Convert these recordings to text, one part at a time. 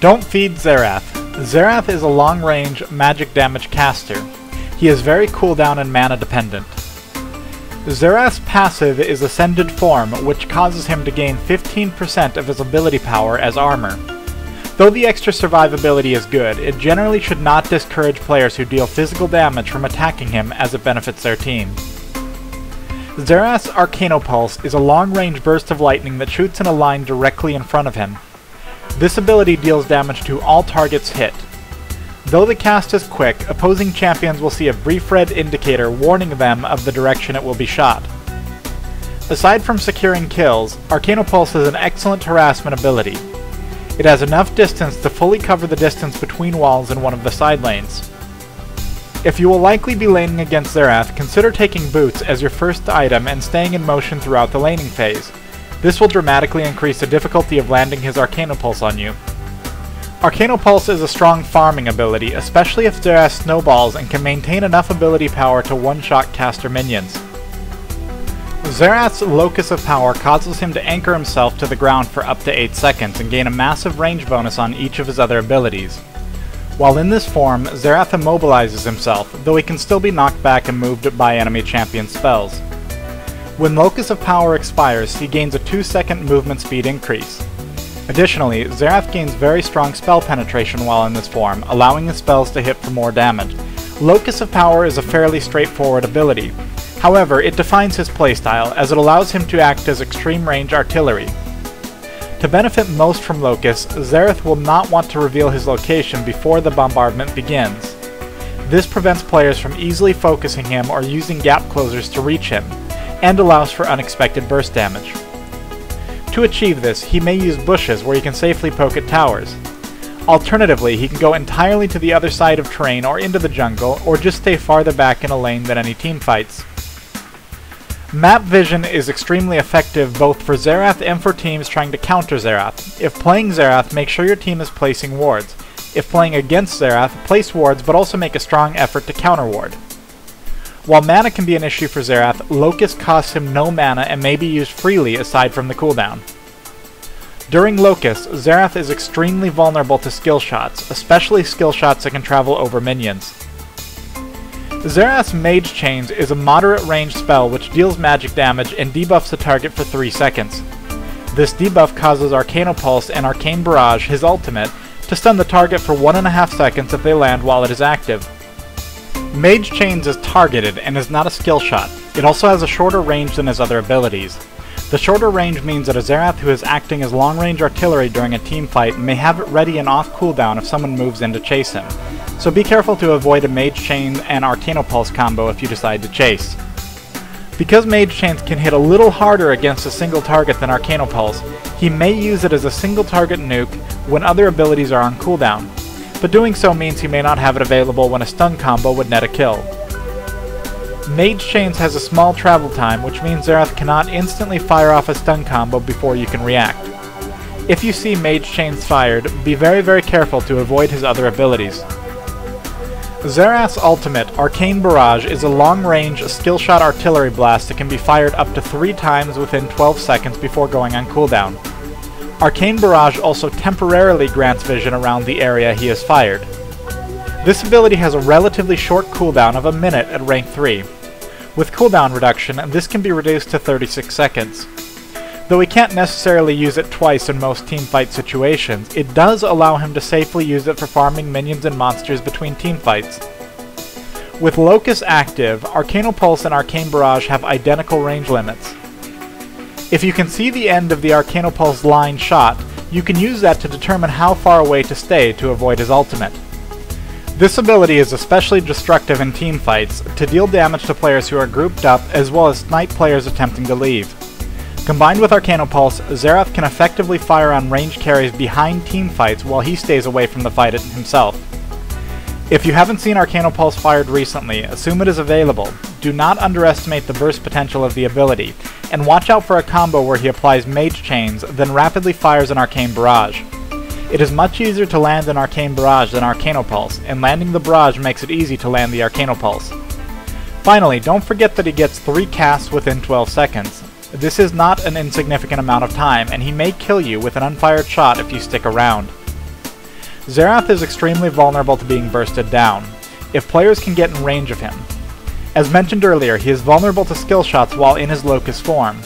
Don't feed Xerath. Xerath is a long-range magic damage caster. He is very cooldown and mana dependent. Xerath's passive is Ascended Form, which causes him to gain 15% of his ability power as armor. Though the extra survivability is good, it generally should not discourage players who deal physical damage from attacking him as it benefits their team. Xerath's Arcanopulse is a long-range burst of lightning that shoots in a line directly in front of him. This ability deals damage to all targets hit. Though the cast is quick, opposing champions will see a brief red indicator warning them of the direction it will be shot. Aside from securing kills, Arcanopulse is an excellent harassment ability. It has enough distance to fully cover the distance between walls in one of the side lanes. If you will likely be laning against Xerath, consider taking boots as your first item and staying in motion throughout the laning phase. This will dramatically increase the difficulty of landing his Arcanopulse on you. Arcanopulse is a strong farming ability, especially if Xerath snowballs and can maintain enough ability power to one-shot caster minions. Xerath's Locus of Power causes him to anchor himself to the ground for up to 8 seconds and gain a massive range bonus on each of his other abilities. While in this form, Xerath immobilizes himself, though he can still be knocked back and moved by enemy champion spells. When Locus of Power expires, he gains a 2-second movement speed increase. Additionally, Xerath gains very strong spell penetration while in this form, allowing his spells to hit for more damage. Locus of Power is a fairly straightforward ability. However, it defines his playstyle, as it allows him to act as extreme range artillery. To benefit most from Locus, Xerath will not want to reveal his location before the bombardment begins. This prevents players from easily focusing him or using gap closers to reach him, and allows for unexpected burst damage. To achieve this, he may use bushes where he can safely poke at towers. Alternatively, he can go entirely to the other side of terrain or into the jungle, or just stay farther back in a lane than any team fights. Map vision is extremely effective both for Xerath and for teams trying to counter Xerath. If playing Xerath, make sure your team is placing wards. If playing against Xerath, place wards but also make a strong effort to counter ward. While mana can be an issue for Xerath, Locus costs him no mana and may be used freely aside from the cooldown. During Locus, Xerath is extremely vulnerable to skill shots, especially skill shots that can travel over minions. Xerath's Mage Chains is a moderate range spell which deals magic damage and debuffs the target for 3 seconds. This debuff causes Arcanopulse and Arcane Barrage, his ultimate, to stun the target for 1.5 seconds if they land while it is active. Mage Chains is targeted and is not a skill shot. It also has a shorter range than his other abilities. The shorter range means that a Xerath who is acting as long-range artillery during a team fight may have it ready and off cooldown if someone moves in to chase him. So be careful to avoid a Mage Chain and Arcanopulse combo if you decide to chase. Because Mage Chains can hit a little harder against a single target than Arcanopulse, he may use it as a single target nuke when other abilities are on cooldown, but doing so means he may not have it available when a stun combo would net a kill. Mage Chains has a small travel time, which means Xerath cannot instantly fire off a stun combo before you can react. If you see Mage Chains fired, be very careful to avoid his other abilities. Xerath's ultimate, Arcane Barrage, is a long-range skill-shot artillery blast that can be fired up to 3 times within 12 seconds before going on cooldown. Arcane Barrage also temporarily grants vision around the area he is fired. This ability has a relatively short cooldown of a minute at rank 3. With cooldown reduction, this can be reduced to 36 seconds. Though he can't necessarily use it twice in most teamfight situations, it does allow him to safely use it for farming minions and monsters between teamfights. With Locus active, Arcanopulse and Arcane Barrage have identical range limits. If you can see the end of the Arcanopulse line shot, you can use that to determine how far away to stay to avoid his ultimate. This ability is especially destructive in teamfights, to deal damage to players who are grouped up as well as snipe players attempting to leave. Combined with Arcanopulse, Xerath can effectively fire on range carries behind teamfights while he stays away from the fight himself. If you haven't seen Arcanopulse fired recently, assume it is available. Do not underestimate the burst potential of the ability, and watch out for a combo where he applies Mage Chains, then rapidly fires an Arcane Barrage. It is much easier to land an Arcane Barrage than Arcanopulse, and landing the Barrage makes it easy to land the Arcanopulse. Finally, don't forget that he gets 3 casts within 12 seconds. This is not an insignificant amount of time, and he may kill you with an unfired shot if you stick around. Xerath is extremely vulnerable to being bursted down, if players can get in range of him. As mentioned earlier, he is vulnerable to skill shots while in his Locus form.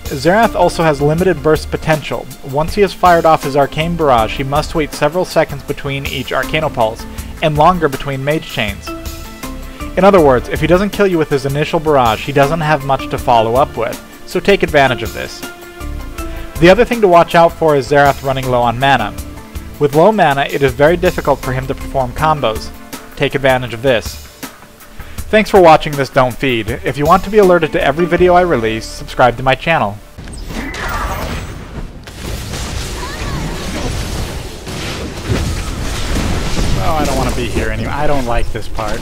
Xerath also has limited burst potential. Once he has fired off his Arcane Barrage, he must wait several seconds between each Arcanopulse, and longer between Mage Chains. In other words, if he doesn't kill you with his initial barrage, he doesn't have much to follow up with, so take advantage of this. The other thing to watch out for is Xerath running low on mana. With low mana, it is very difficult for him to perform combos. Take advantage of this. Thanks for watching this Don't Feed. If you want to be alerted to every video I release, subscribe to my channel. Oh, I don't want to be here anymore. I don't like this part.